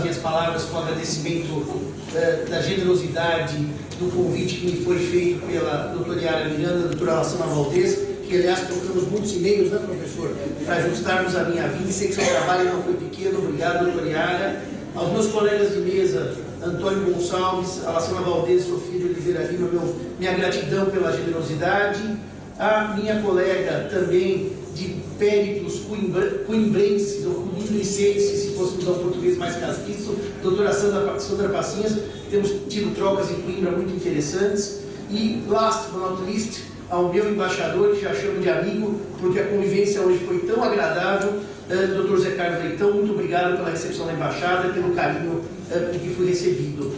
minhas palavras com agradecimento da generosidade, do convite que me foi feito pela doutora Yara Miranda, doutora Alessandra Valdez, que aliás trocamos muitos e-mails, né, professor, para ajustarmos a minha vida, e sei que seu trabalho não foi pequeno. Obrigado, doutora Yara. Aos meus colegas de mesa, Antônio Gonçalves, Alessandra Valdez, Sofia de Oliveira Lima, minha gratidão pela generosidade. A minha colega também de Péricles Coimbrenses, ou Coimbricenses, se fosse usar o português mais castiço, doutora Sandra Passinhas, temos tido trocas em Coimbra muito interessantes. E, last but not least, ao meu embaixador, que já chamo de amigo, porque a convivência hoje foi tão agradável, Dr. Zé Carlos Leitão, muito obrigado pela recepção da embaixada e pelo carinho com que fui recebido.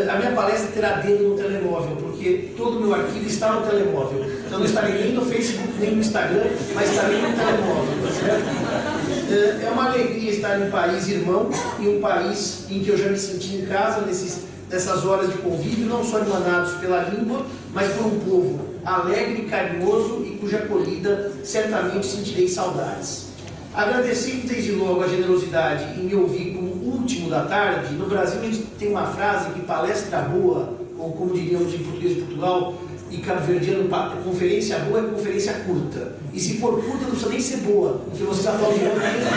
A minha palestra terá dedo no telemóvel, porque todo o meu arquivo está no telemóvel. Então não estarei nem no Facebook, nem no Instagram, mas estarei no telemóvel, tá certo? É uma alegria estar em um país irmão, em um país em que eu já me senti em casa nessas horas de convívio, não só emanados pela língua, mas por um povo alegre, carinhoso e cuja acolhida certamente sentirei saudades. Agradecendo desde logo a generosidade em me ouvir como último da tarde. No Brasil a gente tem uma frase que palestra boa, ou como diríamos em português de Portugal e cabo-verdiano, conferência boa é conferência curta. E se for curta não precisa nem ser boa, porque vocês aplaudirão na mesma.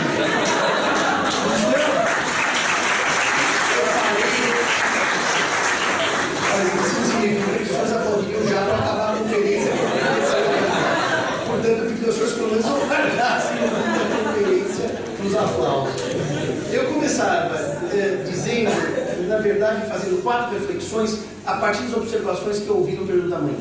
Isso significa que os senhores aplaudiriam já para acabar a conferência. Portanto, eu pedi aos senhores pelo menos não guardassem a conferência nos aplausos. Eu começava dizendo, na verdade, fazendo 4 reflexões a partir das observações que eu ouvi no período da manhã.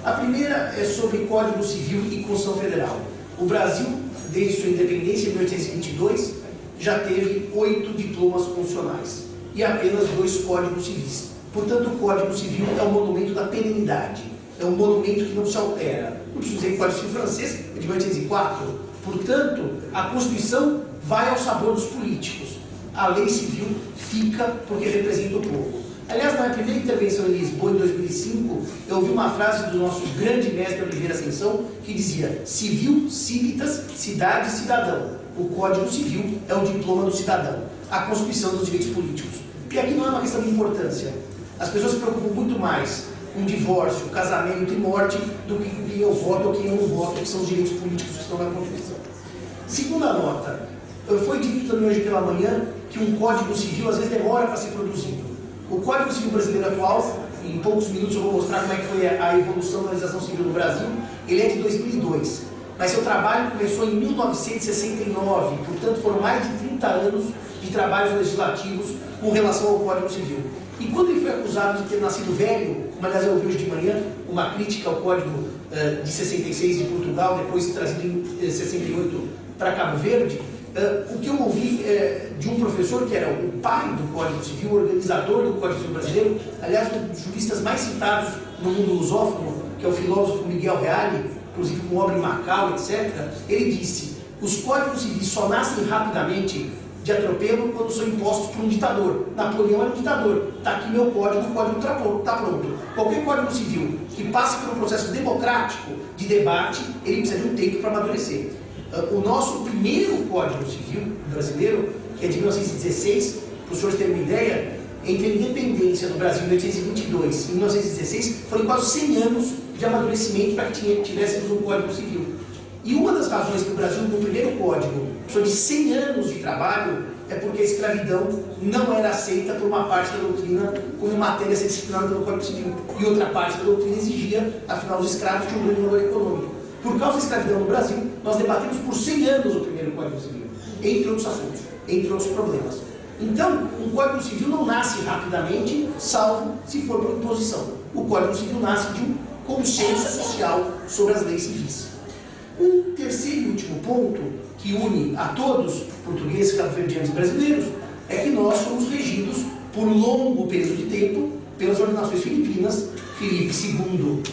A primeira é sobre Código Civil e Constituição Federal. O Brasil, desde sua independência em 1822, já teve 8 diplomas constitucionais e apenas 2 códigos civis. Portanto, o Código Civil é um monumento da perenidade, é um monumento que não se altera. Não preciso dizer que o Código Civil francês é de 1804. Portanto, a Constituição vai ao sabor dos políticos. A lei civil fica porque representa o povo. Aliás, na minha primeira intervenção em Lisboa, em 2005, eu ouvi uma frase do nosso grande mestre Oliveira Ascensão, que dizia: civil, civitas, cidade, cidadão. O Código Civil é o diploma do cidadão, a Constituição dos direitos políticos. E aqui não é uma questão de importância. As pessoas se preocupam muito mais com divórcio, casamento e morte do que com quem eu voto ou quem eu não voto, que são os direitos políticos que estão na Constituição. Segunda nota, foi dito também hoje pela manhã que um Código Civil às vezes demora para ser produzido. O Código Civil brasileiro atual, em poucos minutos eu vou mostrar como é que foi a evolução da legislação civil no Brasil, ele é de 2002. Mas seu trabalho começou em 1969, portanto foram mais de 30 anos de trabalhos legislativos com relação ao Código Civil. E quando ele foi acusado de ter nascido velho, como aliás eu ouvi hoje de manhã, uma crítica ao Código de 66 de Portugal, depois trazido em 68 para Cabo Verde, o que eu ouvi de um professor que era o pai do Código Civil, organizador do Código Civil brasileiro, aliás, um dos juristas mais citados no mundo lusófono, que é o filósofo Miguel Reale, inclusive com obra em Macau, etc., ele disse: os códigos civis só nascem rapidamente de atropelo quando são impostos por um ditador. Napoleão era um ditador. Está aqui meu código, o código está pronto. Qualquer código civil que passe por um processo democrático de debate, ele precisa de um tempo para amadurecer. O nosso primeiro Código Civil brasileiro, que é de 1916, para os senhores terem uma ideia, entre a independência do Brasil em 1822 e 1916, foram quase 100 anos de amadurecimento para que tivéssemos um Código Civil. E uma das razões que o Brasil, no primeiro código, precisou de 100 anos de trabalho, é porque a escravidão não era aceita por uma parte da doutrina como matéria a ser disciplinada pelo Código Civil. E outra parte da doutrina exigia, afinal, os escravos tinham um grande valor econômico. Por causa da escravidão no Brasil, nós debatemos por 100 anos o primeiro Código Civil, entre outros assuntos, entre outros problemas. Então, um Código Civil não nasce rapidamente, salvo se for por imposição. O Código Civil nasce de um consenso social sobre as leis civis. Um terceiro e último ponto que une a todos, portugueses, cabo-verdianos e brasileiros, é que nós somos regidos por um longo período de tempo pelas ordenações filipinas, Filipe II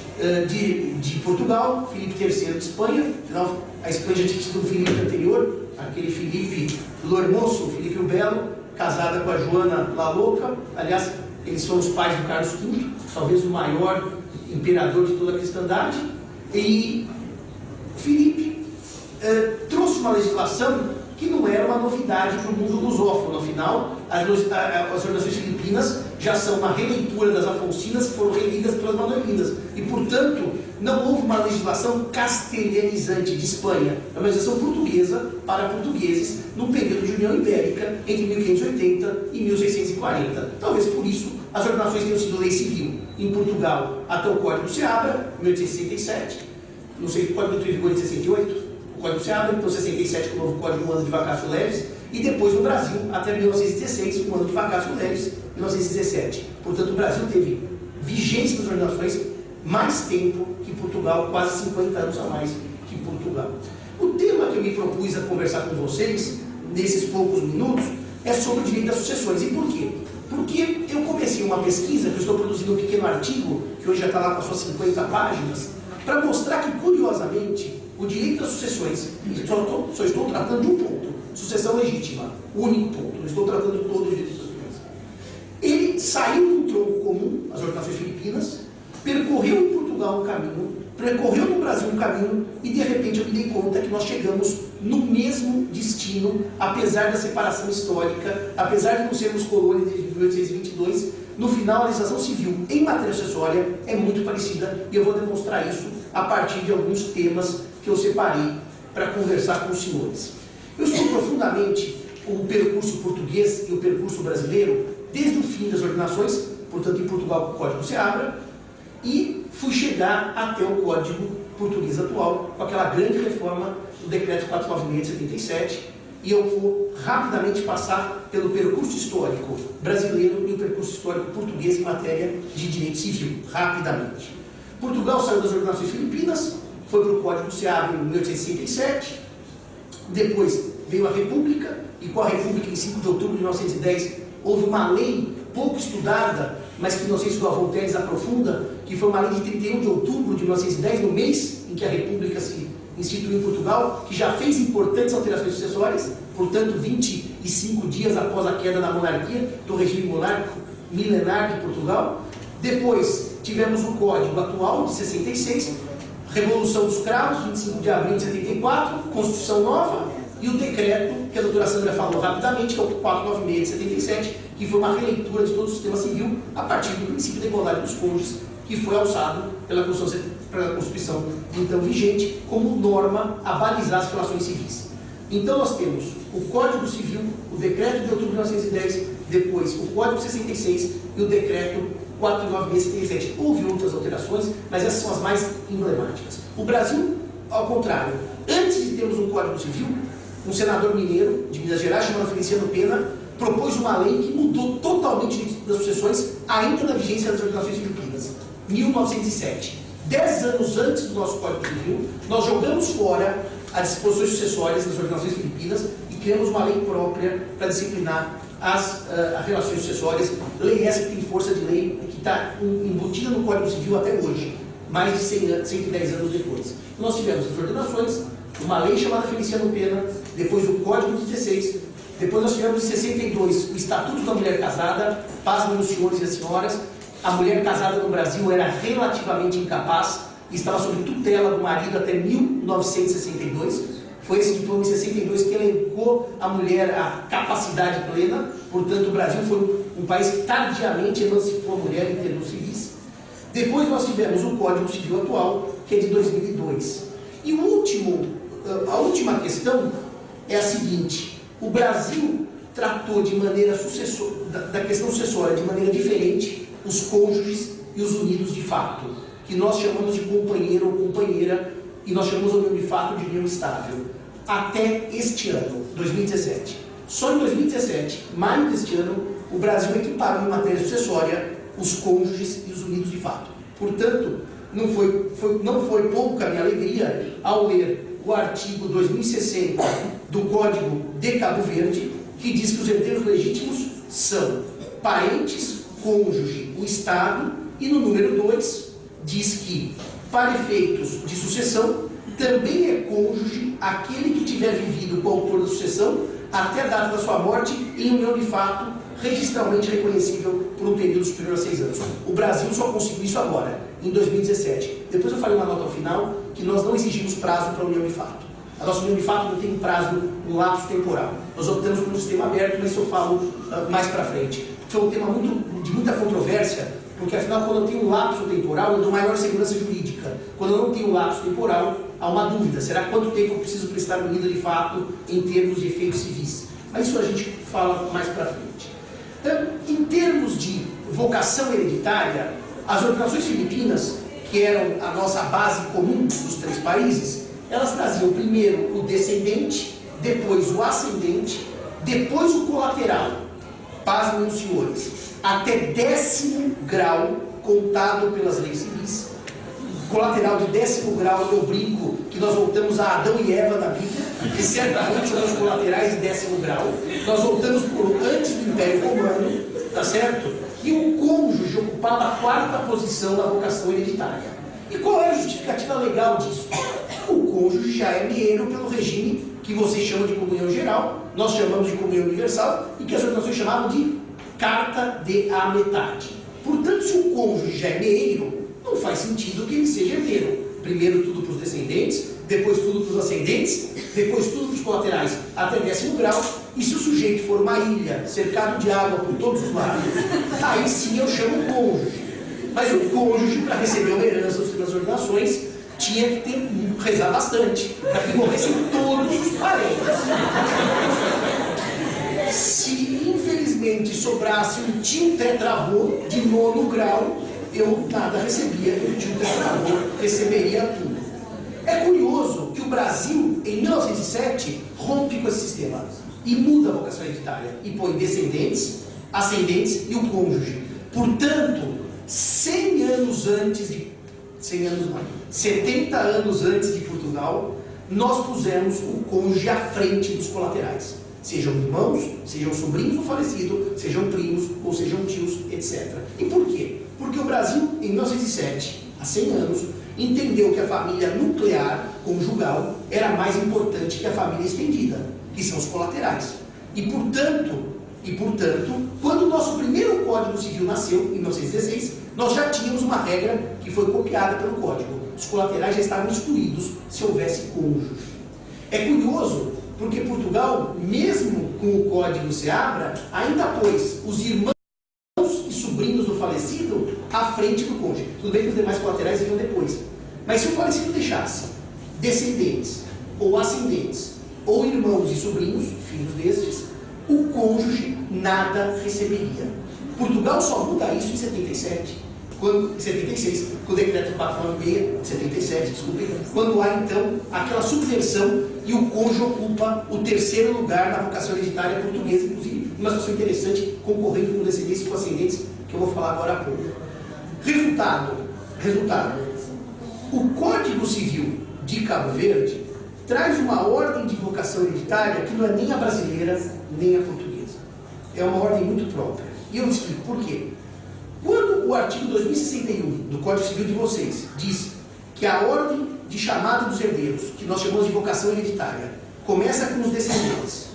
de Portugal, Filipe III de Espanha. Afinal, a Espanha já tinha tido um Filipe anterior, aquele Filipe Lormoso, Filipe o Belo, casada com a Joana La Louca. Aliás, eles foram os pais do Carlos V, talvez o maior imperador de toda a cristandade. E Filipe trouxe uma legislação que que não era uma novidade para o mundo lusófono. Afinal, as ordenações filipinas já são uma releitura das Afonsinas, que foram relidas pelas Manuelinas. E, portanto, não houve uma legislação castelhanizante de Espanha. É uma legislação portuguesa para portugueses num período de União Ibérica entre 1580 e 1640. Talvez por isso as ordenações tenham sido lei civil em Portugal até o Código Seabra, 1867. Não sei, o Código entrou em vigor em 68. O Código Seabra, então 67 com o novo Código, um ano de vacatio legis, e depois no Brasil até 1916, um ano de vacatio legis, 1917. Portanto, o Brasil teve vigência das ordenações mais tempo que Portugal, quase 50 anos a mais que Portugal. O tema que eu me propus a conversar com vocês, nesses poucos minutos, é sobre o direito das sucessões. E por quê? Porque eu comecei uma pesquisa, que eu estou produzindo um pequeno artigo, que hoje já está lá com as suas 50 páginas, para mostrar que, curiosamente, o direito das sucessões, só estou tratando de um ponto, sucessão legítima, único ponto, não estou tratando de todo o direito das sucessões. Ele saiu do tronco comum, as ordenações filipinas, percorreu em Portugal um caminho, percorreu no Brasil um caminho, e de repente eu me dei conta que nós chegamos no mesmo destino, apesar da separação histórica, apesar de não sermos colônia desde 1822, no final a legislação civil em matéria sucessória é muito parecida, e eu vou demonstrar isso a partir de alguns temas que eu separei para conversar com os senhores. Eu estudo profundamente o percurso português e o percurso brasileiro desde o fim das ordenações, portanto em Portugal com o Código Seabra, e fui chegar até o Código Português atual, com aquela grande reforma do Decreto 496 de 77, e eu vou rapidamente passar pelo percurso histórico brasileiro e o percurso histórico português em matéria de direito civil, rapidamente. Portugal saiu das ordenações filipinas, foi para o Código Seabra em 1867, depois veio a República, e com a República em 5 de outubro de 1910 houve uma lei pouco estudada, mas que não sei se o Voltaire aprofunda, que foi uma lei de 31 de outubro de 1910, no mês em que a República se instituiu em Portugal, que já fez importantes alterações sucessórias, portanto 25 dias após a queda da monarquia, do regime monárquico milenar de Portugal. Depois tivemos o Código atual de 66, Revolução dos Cravos, 25 de abril de 74, Constituição Nova, e o decreto, que a doutora Sandra falou rapidamente, que é o 496 de 77, que foi uma releitura de todo o sistema civil a partir do princípio da igualdade dos cônjuges, que foi alçado pela Constituição então vigente como norma a balizar as relações civis. Então nós temos o Código Civil, o Decreto de outubro de 1910, depois o Código 66 e o Decreto 496 de 77. Houve outras alterações, mas essas são as mais emblemáticas. O Brasil, ao contrário, antes de termos um Código Civil, um senador mineiro de Minas Gerais, chamado Feliciano Pena, propôs uma lei que mudou totalmente das sucessões, ainda na vigência das ordenações filipinas, 1907. 10 anos antes do nosso Código Civil, nós jogamos fora as disposições sucessórias das ordenações filipinas e criamos uma lei própria para disciplinar as relações sucessórias. Lei essa que tem força de lei, que está embutida no Código Civil até hoje, mais de 110 anos depois. Nós tivemos as ordenações, uma lei chamada Feliciano Pena, depois o Código 16, depois nós tivemos em 62 o Estatuto da Mulher Casada. Pasmem os senhores e as senhoras, a mulher casada no Brasil era relativamente incapaz e estava sob tutela do marido até 1962. Foi esse diploma em 62 que elencou a mulher à capacidade plena. Portanto, o Brasil foi um país que tardiamente emancipou a mulher em termos civis. Depois nós tivemos o Código Civil atual, que é de 2002. E a última questão é a seguinte: o Brasil tratou de maneira da questão sucessória de maneira diferente os cônjuges e os unidos de fato, que nós chamamos de companheiro ou companheira, e nós chamamos a união de fato de união estável, até este ano, 2017. Só em 2017, maio deste ano, o Brasil equiparou em matéria sucessória os cônjuges e os unidos de fato. Portanto, não foi pouca a minha alegria ao ler o artigo 2060 do Código de Cabo Verde, que diz que os herdeiros legítimos são parentes, cônjuge, o Estado, e no número 2 diz que, para efeitos de sucessão, também é cônjuge aquele que tiver vivido com o autor da sucessão até a data da sua morte em união de fato registralmente reconhecível por um período superior a 6 anos. O Brasil só conseguiu isso agora, em 2017. Depois eu falei na nota ao final que nós não exigimos prazo para a união de fato. A nossa união de fato não tem um prazo, um lapso temporal. Nós optamos por um sistema aberto, mas isso eu falo mais para frente. Foi um tema de muita controvérsia, porque afinal, quando eu tenho um lapso temporal, eu dou maior segurança jurídica. Quando eu não tenho um lapso temporal, há uma dúvida: será quanto tempo eu preciso prestar medida de fato em termos de efeitos civis? Mas isso a gente fala mais para frente. Então, em termos de vocação hereditária, as organizações filipinas, que eram a nossa base comum dos 3 países, elas traziam primeiro o descendente, depois o ascendente, depois o colateral. Pasmem os senhores, até 10º grau contado pelas leis civis. Colateral de 10º grau, eu brinco que nós voltamos a Adão e Eva da Bíblia, que certamente são os colaterais de 10º grau. Nós voltamos por antes do Império Romano, tá certo? E o cônjuge ocupava a 4ª posição na vocação hereditária. E qual é a justificativa legal disso? O cônjuge já é meio pelo regime que vocês chamam de comunhão geral, nós chamamos de comunhão universal, e que as organizações chamavam de carta de a metade. Portanto, se o cônjuge já é meio, não faz sentido que ele seja herdeiro. Primeiro tudo para os descendentes, depois tudo para os ascendentes, depois tudo para os colaterais, até 10º grau. E se o sujeito for uma ilha, cercado de água por todos os lados, aí sim eu chamo cônjuge. Mas o cônjuge, para receber uma herança das ordenações, tinha que rezar bastante, para que morressem todos os parentes. Se infelizmente sobrasse um tio tetravô de 9º grau, eu nada recebia, o tio tetravô receberia tudo. É curioso que o Brasil, em 1907, rompe com esse sistema e muda a vocação hereditária e põe descendentes, ascendentes e o cônjuge. Portanto, 70 anos antes de Portugal, nós pusemos o cônjuge à frente dos colaterais. Sejam irmãos, sejam sobrinhos do falecido, sejam primos ou sejam tios, etc. E por quê? Porque o Brasil, em 1907, há 100 anos, entendeu que a família nuclear, conjugal, era mais importante que a família estendida, que são os colaterais. E portanto, quando o nosso primeiro Código Civil nasceu, em 1916, nós já tínhamos uma regra que foi copiada pelo Código. Os colaterais já estavam excluídos se houvesse cônjuge. É curioso, porque Portugal, mesmo com o Código Seabra, ainda pôs os irmãos e sobrinhos do falecido à frente do cônjuge. Tudo bem que os demais colaterais vinham depois. Mas se o falecido deixasse descendentes, ou ascendentes, ou irmãos e sobrinhos, filhos destes, o cônjuge nada receberia. Portugal só muda isso em 76, com o decreto 496, 77, desculpe, quando há então aquela subversão e o cônjuge ocupa o 3º lugar na vocação hereditária portuguesa, inclusive uma situação interessante, concorrendo com descendentes e com ascendentes, que eu vou falar agora há pouco. Resultado, o Código Civil de Cabo Verde traz uma ordem de vocação hereditária que não é nem a brasileira, nem a portuguesa. É uma ordem muito própria. E eu explico por quê. Quando o artigo 2061 do Código Civil de vocês diz que a ordem de chamada dos herdeiros, que nós chamamos de vocação hereditária, começa com os descendentes,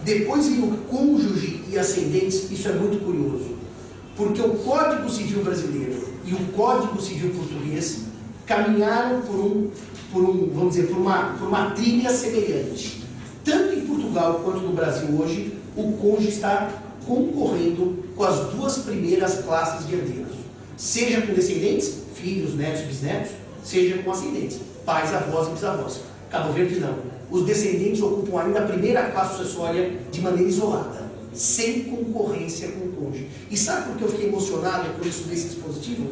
depois vem o cônjuge e ascendentes, isso é muito curioso, porque o Código Civil brasileiro e o Código Civil português caminharam vamos dizer, por uma trilha semelhante. Tanto em Portugal quanto no Brasil hoje, o cônjuge está concorrendo com as 2 primeiras classes de herdeiros, seja com descendentes, filhos, netos, bisnetos, seja com ascendentes, pais, avós e bisavós. Cabo Verde não. Os descendentes ocupam ainda a primeira classe sucessória de maneira isolada, sem concorrência com o cônjuge. E sabe por que eu fiquei emocionado com isso desse dispositivo?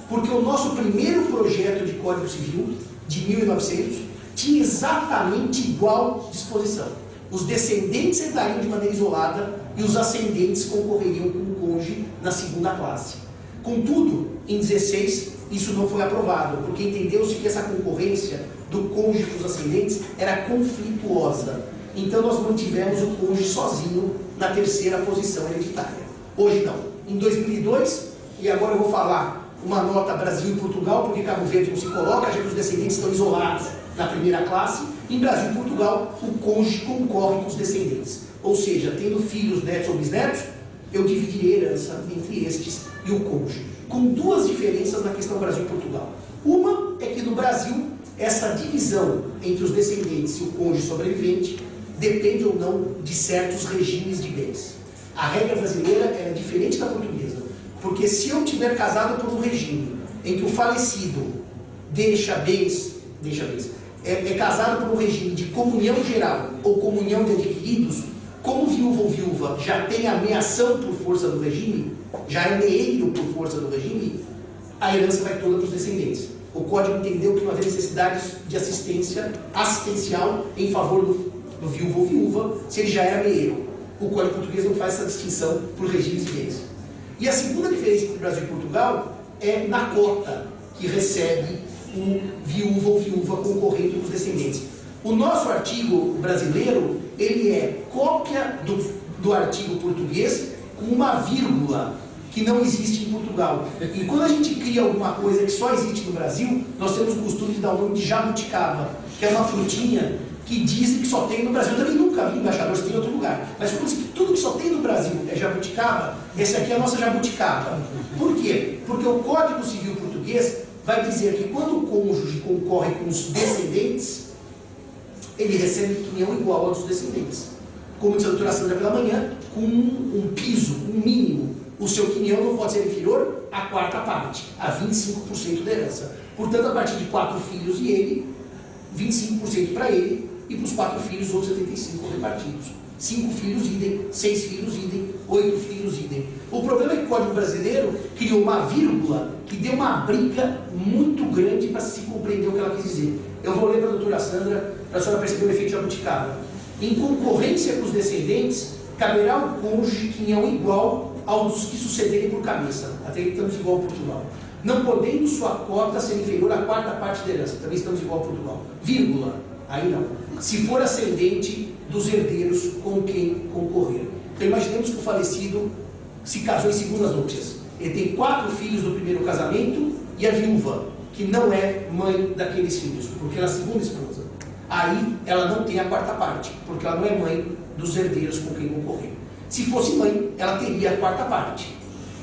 Porque o nosso primeiro projeto de Código Civil, de 1900, tinha exatamente igual disposição. Os descendentes herdariam de maneira isolada e os ascendentes concorreriam com o cônjuge na 2ª classe. Contudo, em 16, isso não foi aprovado, porque entendeu-se que essa concorrência do cônjuge com os ascendentes era conflituosa. Então nós mantivemos o cônjuge sozinho na 3ª posição hereditária. Hoje não. Em 2002, e agora eu vou falar uma nota Brasil e Portugal, porque Cabo Verde não se coloca, já que os descendentes estão isolados na 1ª classe. Em Brasil e Portugal, o cônjuge concorre com os descendentes. Ou seja, tendo filhos, netos ou bisnetos, eu dividirei a herança entre estes e o cônjuge. Com 2 diferenças na questão Brasil e Portugal. Uma é que no Brasil, essa divisão entre os descendentes e o cônjuge sobrevivente depende ou não de certos regimes de bens. A regra brasileira é diferente da portuguesa, porque se eu tiver casado por um regime em que o falecido deixa bens, é casado por um regime de comunhão geral ou comunhão de adquiridos, como viúva ou viúva já tem ameação por força do regime, já é meeiro por força do regime, a herança vai toda para os descendentes. O Código entendeu que não havia necessidade de assistencial em favor do viúvo ou viúva, se ele já era meeiro. O Código português não faz essa distinção por regimes de bens. E a segunda diferença entre Brasil e Portugal é na cota que recebe o viúvo ou viúva concorrente com os descendentes. O nosso artigo brasileiro, ele é cópia do artigo português com uma vírgula que não existe em Portugal. E quando a gente cria alguma coisa que só existe no Brasil, nós temos o costume de dar o nome de jabuticaba, que é uma frutinha que dizem que só tem no Brasil. Eu também nunca vi embaixador se tem em outro lugar. Mas quando diz que tudo que só tem no Brasil é jabuticaba, esse aqui é a nossa jabuticaba. Por quê? Porque o Código Civil português vai dizer que quando o cônjuge concorre com os descendentes, ele recebe quinhão igual aos descendentes. Como disse a doutora Sandra pela manhã, com um piso, um mínimo. O seu quinhão não pode ser inferior à quarta parte, a 25% da herança. Portanto, a partir de 4 filhos e ele, 25% para ele, e para os 4 filhos, outros 75 repartidos. 5 filhos, idem. 6 filhos, idem. 8 filhos, idem. O problema é que o Código Brasileiro criou uma vírgula que deu uma briga muito grande para se compreender o que ela quis dizer. Eu vou ler para a doutora Sandra, para a senhora perceber o efeito de jabuticaba. Em concorrência com os descendentes, caberá ao cônjuge quinhão igual aos que sucederem por cabeça. Até aí estamos igual a Portugal. Não podendo sua cota ser inferior à quarta parte da herança. Também estamos igual a Portugal. Vírgula. Aí não. Se for ascendente dos herdeiros com quem concorrer. Então imaginemos que o falecido se casou em segundas núpcias. Ele tem 4 filhos do primeiro casamento e a viúva, que não é mãe daqueles filhos, porque ela é a segunda esposa. Aí ela não tem a quarta parte, porque ela não é mãe dos herdeiros com quem concorrer. Se fosse mãe, ela teria a quarta parte.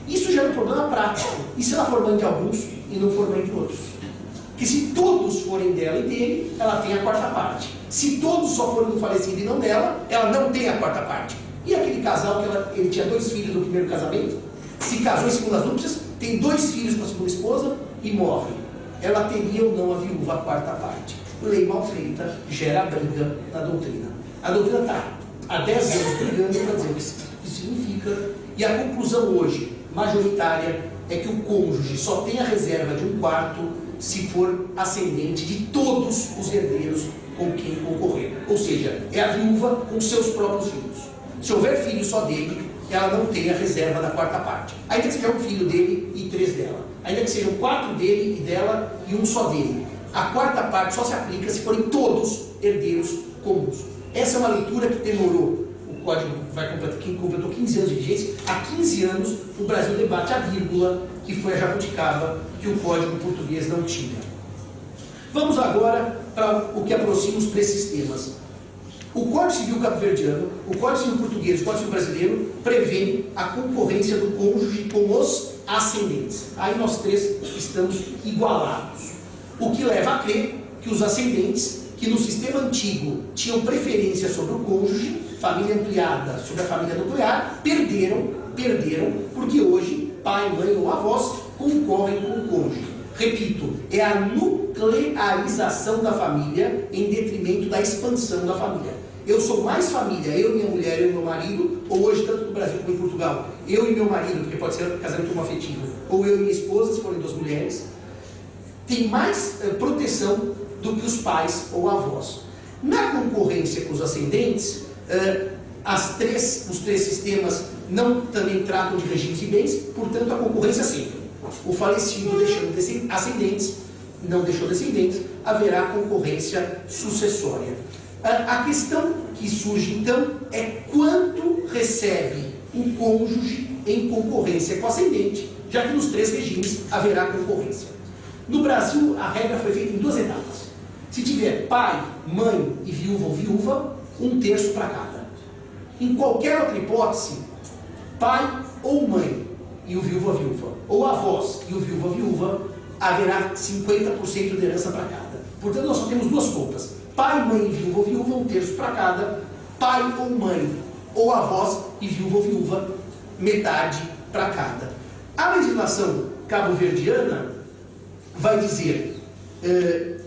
Isso gera um problema prático. E se ela for mãe de alguns e não for mãe de outros? Que se todos forem dela e dele, ela tem a quarta parte. Se todos só forem do falecido e não dela, ela não tem a quarta parte. E aquele casal que ele tinha 2 filhos no primeiro casamento, se casou em segundas núpcias, tem 2 filhos com a segunda esposa e morre. Ela teria ou não a viúva a quarta parte. Lei mal feita gera briga na doutrina. A doutrina está há 10 anos brigando para dizer o que significa, e a conclusão hoje, majoritária, é que o cônjuge só tem a reserva de 1/4 se for ascendente de todos os herdeiros com quem concorrer. Ou seja, é a viúva com seus próprios filhos. Se houver filho só dele, ela não tem a reserva da quarta parte. Ainda que seja um filho dele e 3 dela. Ainda que sejam 4 dele e dela e 1 só dele. A quarta parte só se aplica se forem todos herdeiros comuns. Essa é uma leitura que demorou. O Código completou 15 anos de vigência. Há 15 anos o Brasil debate a vírgula, que foi a jabuticaba, que o Código português não tinha. Vamos agora para o que aproxima os 3 sistemas. O Código Civil cabo-verdiano, o Código Civil português e o Código Civil brasileiro prevêem a concorrência do cônjuge com os ascendentes. Aí nós 3 estamos igualados. O que leva a crer que os ascendentes, que no sistema antigo tinham preferência sobre o cônjuge, família ampliada sobre a família nuclear, perderam, porque hoje pai, mãe ou avós concorrem com o cônjuge. Repito, é a nuclearização da família em detrimento da expansão da família. Eu sou mais família, eu, minha mulher, eu e meu marido, ou hoje, tanto no Brasil como em Portugal, eu e meu marido, porque pode ser casamento homoafetivo, ou eu e minha esposa, se forem 2 mulheres, tem mais proteção do que os pais ou avós. Na concorrência com os ascendentes, os 3 sistemas não também tratam de regimes de bens, portanto a concorrência sempre. O falecido deixando ascendentes, não deixou descendentes, haverá concorrência sucessória. A questão que surge então é quanto recebe o cônjuge em concorrência com o ascendente, já que nos 3 regimes haverá concorrência. No Brasil, a regra foi feita em 2 etapas. Se tiver pai, mãe e viúva ou viúva, 1/3 para cada. Em qualquer outra hipótese, pai ou mãe e o viúva, ou avós e o viúva, haverá 50% de herança para cada. Portanto, nós só temos duas contas: pai, mãe e viúva ou viúva, um terço para cada; pai ou mãe, ou avós e viúva ou viúva, metade para cada. A legislação cabo-verdiana vai dizer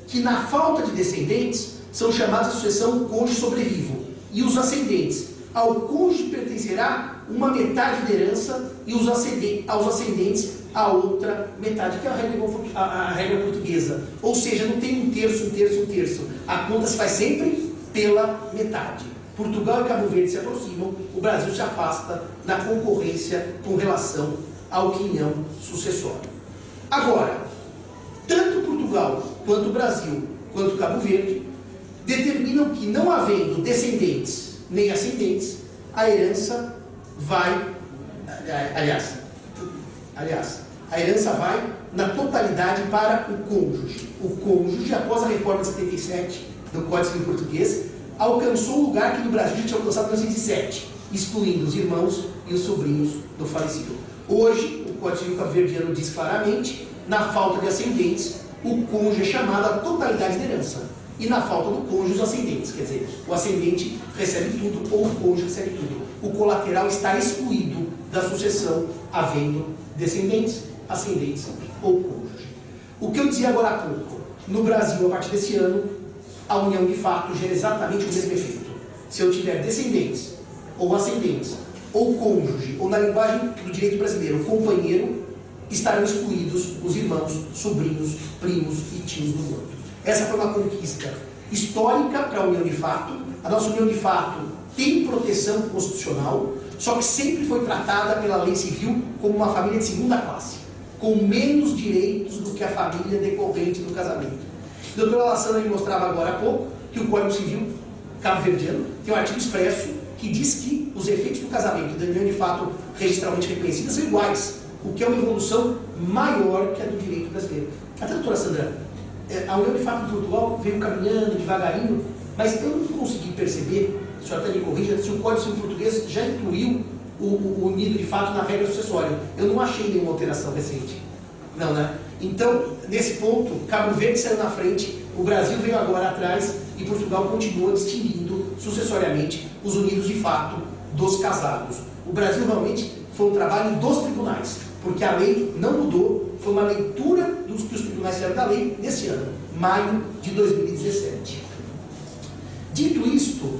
que na falta de descendentes são chamados de sucessão cônjuge sobrevivo, e os ascendentes. Ao cônjuge pertencerá uma metade de herança e aos ascendentes a outra metade, que é a regra portuguesa. Ou seja, não tem um terço, um terço, um terço. A conta se faz sempre pela metade. Portugal e Cabo Verde se aproximam, o Brasil se afasta na concorrência com relação ao quinhão sucessório. Agora, tanto Portugal quanto o Brasil, quanto Cabo Verde, determinam que, não havendo descendentes nem ascendentes, a herança vai, aliás, a herança vai na totalidade para o cônjuge. O cônjuge, após a reforma de 77 do Código Civil Português, alcançou um lugar que no Brasil já tinha alcançado em 1907, excluindo os irmãos e os sobrinhos do falecido. Hoje, o Código Civil cabo-verdiano diz claramente: na falta de ascendentes, o cônjuge é chamado à totalidade da herança. E na falta do cônjuge, os ascendentes. Quer dizer, o ascendente recebe tudo ou o cônjuge recebe tudo. O colateral está excluído da sucessão, havendo descendentes, ascendentes ou cônjuge. O que eu dizia agora há pouco: no Brasil, a partir desse ano, a união de fato gera exatamente o mesmo efeito. Se eu tiver descendentes, ou ascendentes, ou cônjuge, ou na linguagem do direito brasileiro, companheiro, estarão excluídos os irmãos, sobrinhos, primos e tios do morto. Essa foi uma conquista histórica para a união de fato. A nossa união de fato tem proteção constitucional, só que sempre foi tratada pela lei civil como uma família de segunda classe, com menos direitos do que a família decorrente do casamento. A doutora Lassana me mostrava agora há pouco que o Código Civil cabo-verdiano tem um artigo expresso que diz que os efeitos do casamento e da união de fato registralmente reconhecida são iguais, o que é uma evolução maior que a do direito brasileiro. Até, doutora Sandra, a união de fato de Portugal veio caminhando devagarinho, mas eu não consegui perceber, a senhora até me corrija, se o Código Civil Português já incluiu o unido de fato na regra sucessória. Eu não achei nenhuma alteração recente. Não, né? Então, nesse ponto, Cabo Verde saiu na frente, o Brasil veio agora atrás e Portugal continua distinguindo sucessoriamente os unidos de fato dos casados. O Brasil realmente foi um trabalho dos tribunais, porque a lei não mudou, foi uma leitura dos que os tribunais fizeram da lei nesse ano, maio de 2017. Dito isto,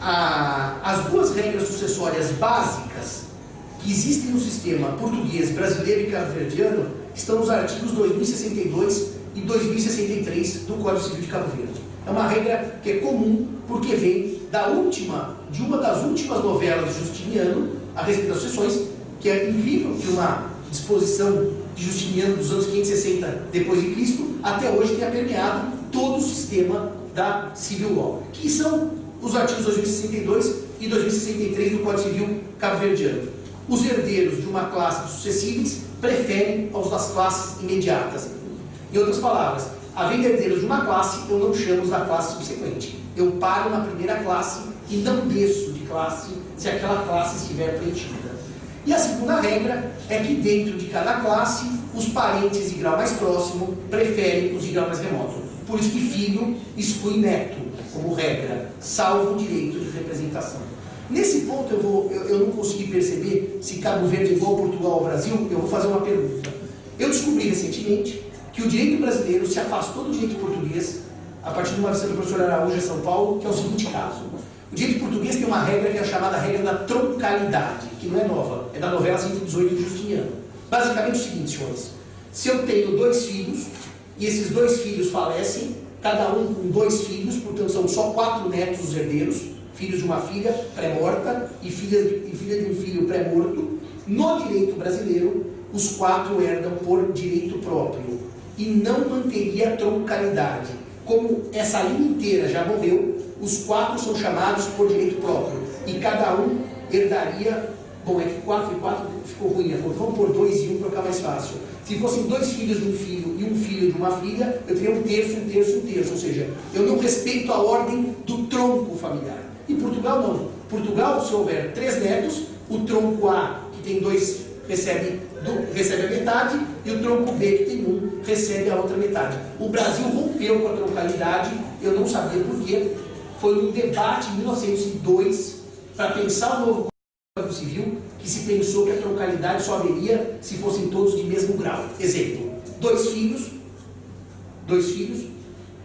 as duas regras sucessórias básicas que existem no sistema português, brasileiro e cabo-verdiano estão nos artigos 2062 e 2063 do Código Civil de Cabo Verde. É uma regra que é comum porque vem de uma das últimas novelas de Justiniano a respeito das sucessões, que é incrível que uma disposição de Justiniano dos anos 560 depois de Cristo até hoje tenha permeado todo o sistema da Civil Law, que são os artigos 2062 e 2063 do Código Civil cabo-verdiano. Os herdeiros de uma classe dos sucessíveis preferem aos das classes imediatas. Em outras palavras, havendo herdeiros de uma classe, eu não chamo os da classe subsequente. Eu paro na primeira classe e não desço de classe se aquela classe estiver preenchida. E a segunda regra é que dentro de cada classe, os parentes de grau mais próximo preferem os de grau mais remoto. Por isso que filho exclui neto, como regra, salvo o direito de representação. Nesse ponto eu não consegui perceber se Cabo Verde é igual Portugal ao Brasil. Eu vou fazer uma pergunta. Eu descobri recentemente que o direito brasileiro se afastou do direito português a partir de uma visão do professor Araújo em São Paulo, que é o seguinte caso. O direito português tem uma regra que é a chamada regra da troncalidade, que não é nova, é da novela 118 de Justiniano. Basicamente o seguinte, senhores: se eu tenho dois filhos, e esses dois filhos falecem, cada um com dois filhos, portanto são só 4 netos os herdeiros, filhos de uma filha pré-morta e filha de um filho pré-morto, no direito brasileiro, os 4 herdam por direito próprio, e não manteria a troncalidade. Como essa linha inteira já morreu, os 4 são chamados por direito próprio, e cada um herdaria. Bom, é que 4 e 4 ficou ruim, né? Vamos por 2 e 1 para ficar mais fácil. Se fossem 2 filhos de um filho e um filho de uma filha, eu teria um terço, um terço, um terço. Ou seja, eu não respeito a ordem do tronco familiar. Em Portugal, não. Portugal, se houver 3 netos, o tronco A, que tem 2 recebe a metade, e o tronco B, que tem 1, recebe a outra metade. O Brasil rompeu com a troncalidade, eu não sabia por quê. Foi um debate em 1902 para pensar o novo Código Civil, que se pensou que a troncalidade só haveria se fossem todos de mesmo grau. Exemplo, dois filhos,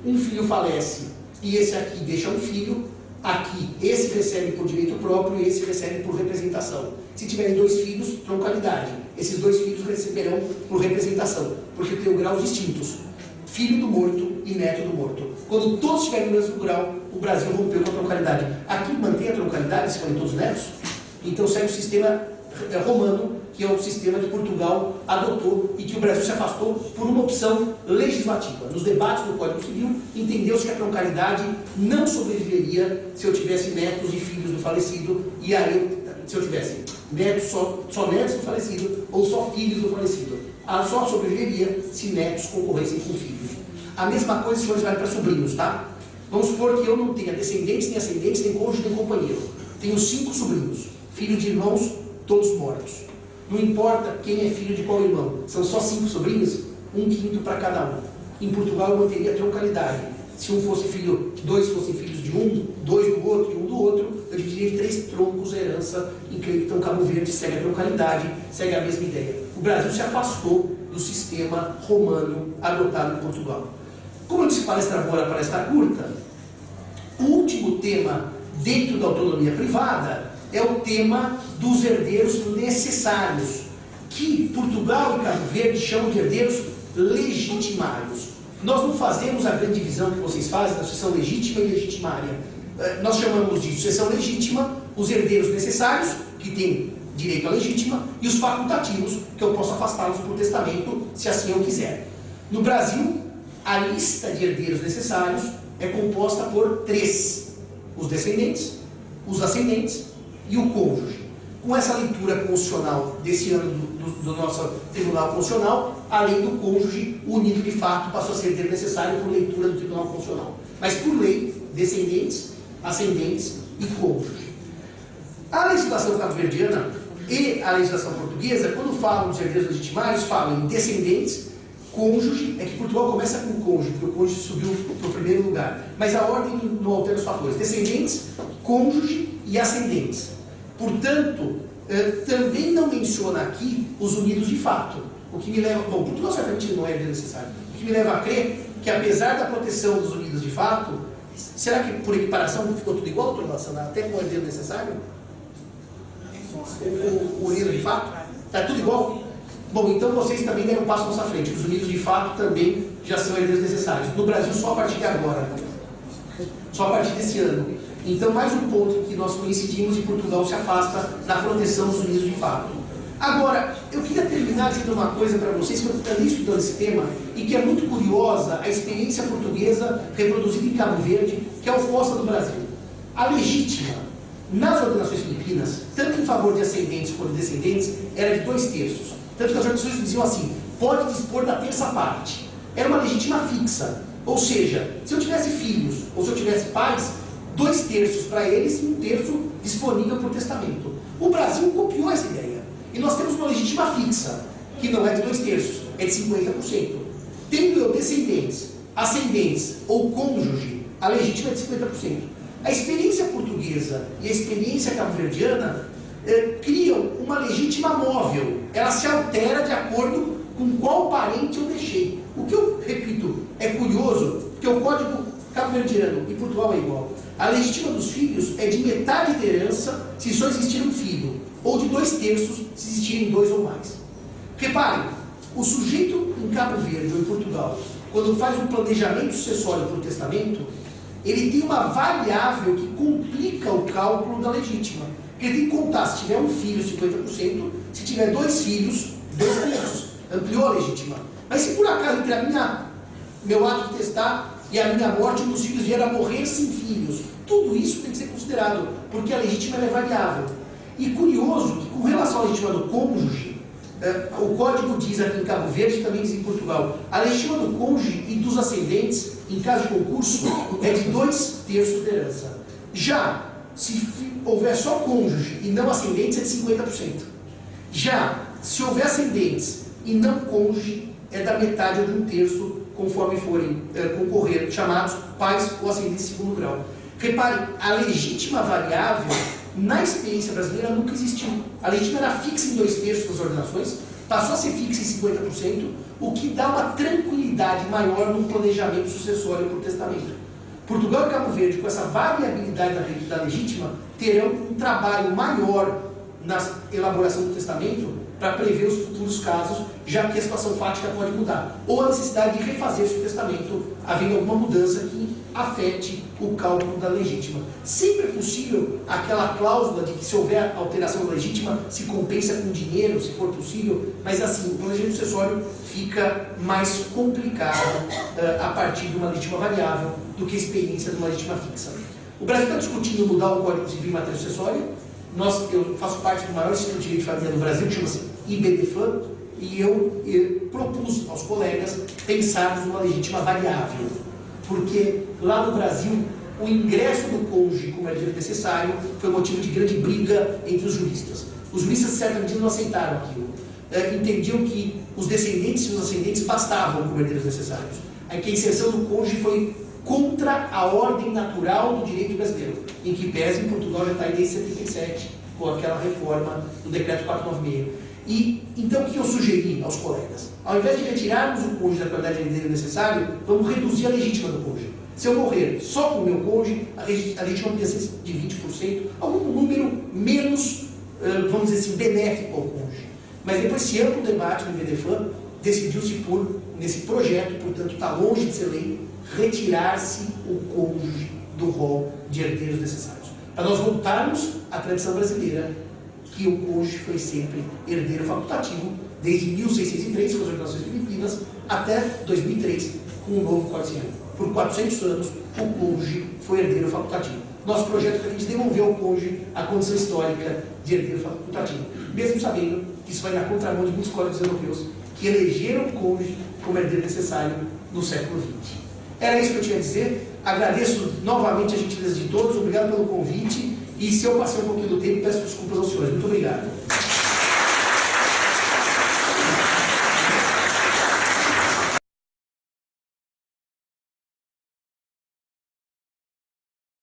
um filho falece e esse aqui deixa um filho, aqui esse recebe por direito próprio e esse recebe por representação. Se tiverem dois filhos, troncalidade. Esses dois filhos receberão por representação, porque tem graus distintos. Filho do morto e neto do morto. Quando todos estiverem no mesmo grau, o Brasil rompeu com a troncalidade. Aqui mantém a troncalidade, se forem todos netos. Então segue o sistema romano, que é o sistema que Portugal adotou e que o Brasil se afastou por uma opção legislativa. Nos debates do Código Civil, entendeu-se que a troncalidade não sobreviveria se eu tivesse netos e filhos do falecido, e aí, se eu tivesse netos, só netos do falecido, ou só filhos do falecido. Ela só sobreviveria se netos concorressem com filhos. A mesma coisa se for vale para sobrinhos, tá? Vamos supor que eu não tenha descendentes, nem ascendentes, nem cônjuge, nem companheiro. Tenho 5 sobrinhos, filhos de irmãos, todos mortos. Não importa quem é filho de qual irmão, são só 5 sobrinhos, 1/5 para cada um. Em Portugal eu manteria a troncalidade. Se um fosse filho, 2 fossem filhos de um, 2 do outro e 1 do outro, eu dividiria em 3 troncos a herança, em que então Cabo Verde segue a troncalidade, segue a mesma ideia. O Brasil se afastou do sistema romano adotado em Portugal. Como eu disse, palestra boa, palestra curta, o último tema dentro da autonomia privada é o tema dos herdeiros necessários, que Portugal e Cabo Verde chamam de herdeiros legitimários. Nós não fazemos a grande divisão que vocês fazem da sucessão legítima e legitimária. Nós chamamos de sucessão legítima os herdeiros necessários, que têm direito à legítima, e os facultativos, que eu posso afastá-los por testamento, se assim eu quiser. No Brasil, a lista de herdeiros necessários é composta por 3: os descendentes, os ascendentes e o cônjuge. Com essa leitura constitucional desse ano do nosso Tribunal Constitucional, além do cônjuge, o unido de fato passou a ser herdeiro necessário por leitura do Tribunal Constitucional. Mas por lei, descendentes, ascendentes e cônjuge. A legislação cabo-verdiana e a legislação portuguesa, quando falam dos herdeiros legitimários, falam em descendentes, cônjuge, é que Portugal começa com o cônjuge, porque o cônjuge subiu para o primeiro lugar. Mas a ordem não altera os fatores. Descendentes, cônjuge e ascendentes. Portanto, também não menciona aqui os unidos de fato. O que me leva... Bom, Portugal certamente não é herdeiro necessário. O que me leva a crer que, apesar da proteção dos unidos de fato, será que por equiparação ficou tudo igual, doutor Lassana? Até com o herdeiro necessário? O unido de fato? Está tudo igual? Bom, então vocês também deram um passo à nossa frente. Os unidos de fato também já são herdeiros necessários. No Brasil, só a partir de agora. Só a partir desse ano. Então, mais um ponto em que nós coincidimos e Portugal se afasta da proteção dos unidos de fato. Agora, eu queria terminar dizendo uma coisa para vocês, que eu estou estudando esse tema, e que é muito curiosa, a experiência portuguesa reproduzida em Cabo Verde, que é a oposta do Brasil. A legítima, nas ordenações filipinas, tanto em favor de ascendentes quanto de descendentes, era de 2/3. Tanto que as ordenações diziam assim, pode dispor da 1/3 parte. Era uma legítima fixa. Ou seja, se eu tivesse filhos, ou se eu tivesse pais, 2/3 para eles e 1/3 disponível por testamento. O Brasil copiou essa ideia. E nós temos uma legítima fixa, que não é de 2/3, é de 50%. Tendo eu descendentes, ascendentes ou cônjuge, a legítima é de 50%. A experiência portuguesa e a experiência cabo-verdiana criam uma legítima móvel. Ela se altera de acordo com qual parente eu deixei. O que eu repito é curioso, porque o Código cabo-verdiano e Portugal é igual. A legítima dos filhos é de metade de herança se só existir um filho, ou de 2/3 se existirem 2 ou mais. Reparem, o sujeito em Cabo Verde ou em Portugal, quando faz um planejamento sucessório por testamento, ele tem uma variável que complica o cálculo da legítima. Porque ele tem que contar, se tiver um filho, 50%, se tiver 2 filhos, 2/3. Ampliou a legítima. Mas se por acaso entre meu ato de testar e a minha morte, um dos filhos vier a morrer sem filhos, tudo isso tem que ser considerado, porque a legítima é variável. E curioso que, com relação à legítima do cônjuge, o Código diz aqui em Cabo Verde e também diz em Portugal, a legítima do cônjuge e dos ascendentes, em caso de concurso, é de 2/3 da herança. Já, se houver só cônjuge e não ascendentes, é de 50%. Já, Se houver ascendentes e não cônjuge, é da metade ou de um terço, conforme forem concorrer chamados pais ou ascendentes de segundo grau. Reparem, a legítima variável, na experiência brasileira, nunca existiu. A legítima era fixa em 2/3 das ordenações, passou a ser fixa em 50%, o que dá uma tranquilidade maior no planejamento sucessório por testamento. Portugal e Cabo Verde, com essa variabilidade da legítima, terão um trabalho maior na elaboração do testamento para prever os futuros casos, já que a situação fática pode mudar. Ou a necessidade de refazer o testamento, havendo alguma mudança que afete o cálculo da legítima. Sempre é possível aquela cláusula de que se houver alteração da legítima, se compensa com dinheiro, se for possível, mas assim, o planejamento sucessório fica mais complicado a partir de uma legítima variável do que a experiência de uma legítima fixa. O Brasil está discutindo mudar o Código Civil em matéria sucessória. Eu faço parte do maior Instituto de Direito de Família do Brasil, que chama-se IBDFAM, e eu propus aos colegas pensarmos numa legítima variável, porque lá no Brasil o ingresso do cônjuge como herdeiro necessário foi motivo de grande briga entre os juristas. Os juristas, de certa medida, não aceitaram aquilo. Entendiam que os descendentes e os ascendentes bastavam como herdeiros necessários. Aí que a inserção do cônjuge foi contra a ordem natural do direito brasileiro, em que pese em Portugal já está desde 77, com aquela reforma do decreto 496. E então o que eu sugeri aos colegas? Ao invés de retirarmos o cônjuge da qualidade de herdeiro necessário, vamos reduzir a legítima do cônjuge. Se eu morrer só com o meu cônjuge, a legítima podia ser de 20%, algum número menos, vamos dizer assim, benéfico ao cônjuge. Mas depois, se amplo debate no IBDFAM, decidiu-se por, nesse projeto, portanto está longe de ser lei, retirar-se o cônjuge do rol de herdeiros necessários. Para nós voltarmos à tradição brasileira, que o cônjuge foi sempre herdeiro facultativo, desde 1603, com as ordenações filipinas, até 2003, com o novo Código Civil. Por 400 anos, o cônjuge foi herdeiro facultativo. Nosso projeto é a gente devolver ao cônjuge a condição histórica de herdeiro facultativo, mesmo sabendo que isso vai na contramão de muitos códigos europeus que elegeram o cônjuge como herdeiro necessário no século XX. Era isso que eu tinha a dizer. Agradeço novamente a gentileza de todos, obrigado pelo convite, e se eu passei um pouquinho do tempo, peço desculpas aos senhores. Muito obrigado.